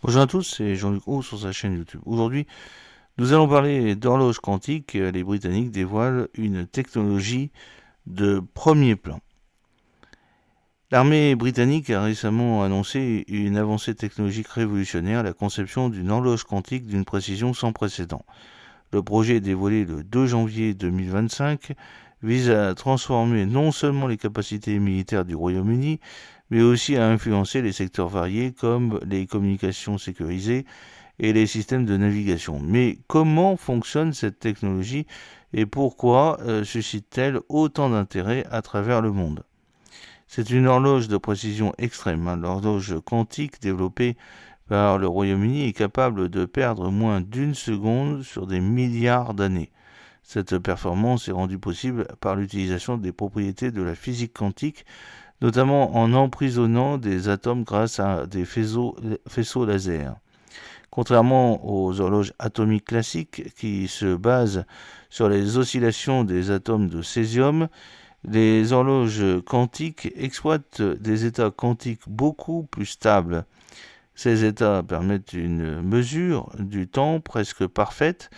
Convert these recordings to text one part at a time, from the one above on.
Bonjour à tous, c'est Jean-Luc Haut sur sa chaîne YouTube. Aujourd'hui, nous allons parler d'horloge quantique. Les Britanniques dévoilent une technologie de premier plan. L'armée britannique a récemment annoncé une avancée technologique révolutionnaire, la conception d'une horloge quantique d'une précision sans précédent. Le projet dévoilé le 2 janvier 2025 vise à transformer non seulement les capacités militaires du Royaume-Uni, mais aussi à influencer les secteurs variés comme les communications sécurisées et les systèmes de navigation. Mais comment fonctionne cette technologie et pourquoi suscite-t-elle autant d'intérêt à travers le monde? C'est une horloge de précision extrême. L'horloge quantique développée par le Royaume-Uni est capable de perdre moins d'une seconde sur des milliards d'années. Cette performance est rendue possible par l'utilisation des propriétés de la physique quantique, notamment en emprisonnant des atomes grâce à des faisceaux laser. Contrairement aux horloges atomiques classiques qui se basent sur les oscillations des atomes de césium, les horloges quantiques exploitent des états quantiques beaucoup plus stables. Ces états permettent une mesure du temps presque parfaite.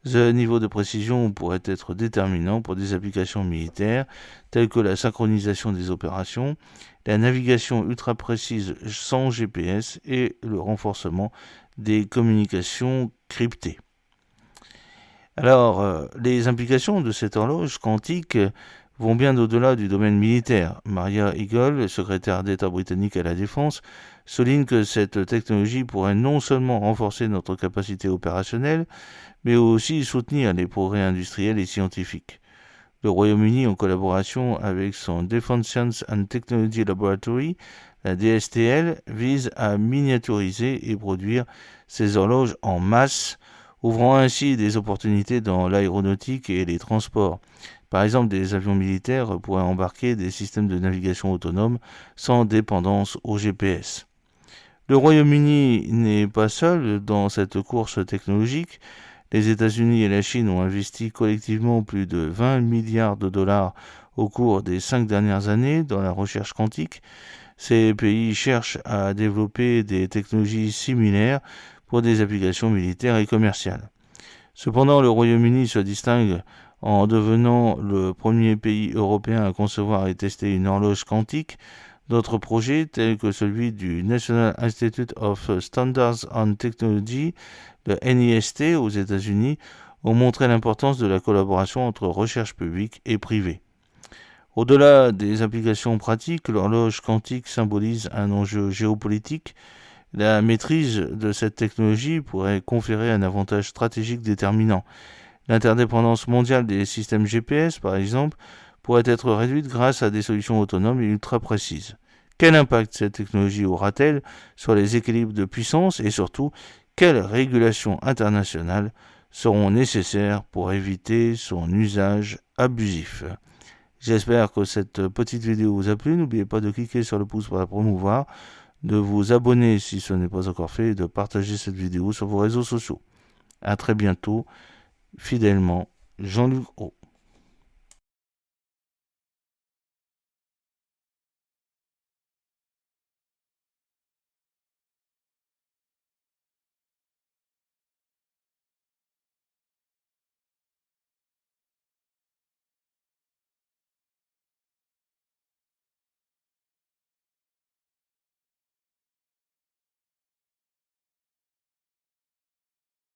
Ce niveau de précision pourrait être déterminant pour des applications militaires telles que la synchronisation des opérations, la navigation ultra précise sans GPS et le renforcement des communications cryptées. Alors, les implications de cette horloge quantique vont bien au-delà du domaine militaire. Maria Eagle, secrétaire d'État britannique à la Défense, souligne que cette technologie pourrait non seulement renforcer notre capacité opérationnelle, mais aussi soutenir les progrès industriels et scientifiques. Le Royaume-Uni, en collaboration avec son Defence Science and Technology Laboratory, la DSTL, vise à miniaturiser et produire ces horloges en masse, ouvrant ainsi des opportunités dans l'aéronautique et les transports. Par exemple, des avions militaires pourraient embarquer des systèmes de navigation autonomes sans dépendance au GPS. Le Royaume-Uni n'est pas seul dans cette course technologique. Les États-Unis et la Chine ont investi collectivement plus de 20 milliards de dollars au cours des 5 dernières années dans la recherche quantique. Ces pays cherchent à développer des technologies similaires pour des applications militaires et commerciales. Cependant, le Royaume-Uni se distingue en devenant le premier pays européen à concevoir et tester une horloge quantique. D'autres projets, tels que celui du National Institute of Standards and Technology, le NIST aux États-Unis, ont montré l'importance de la collaboration entre recherche publique et privée. Au-delà des applications pratiques, l'horloge quantique symbolise un enjeu géopolitique. La maîtrise de cette technologie pourrait conférer un avantage stratégique déterminant. L'interdépendance mondiale des systèmes GPS, par exemple, pourrait être réduite grâce à des solutions autonomes et ultra précises. Quel impact cette technologie aura-t-elle sur les équilibres de puissance et surtout, quelles régulations internationales seront nécessaires pour éviter son usage abusif? J'espère que cette petite vidéo vous a plu. N'oubliez pas de cliquer sur le pouce pour la promouvoir, de vous abonner si ce n'est pas encore fait et de partager cette vidéo sur vos réseaux sociaux. A très bientôt, fidèlement, Jean-Luc Haut.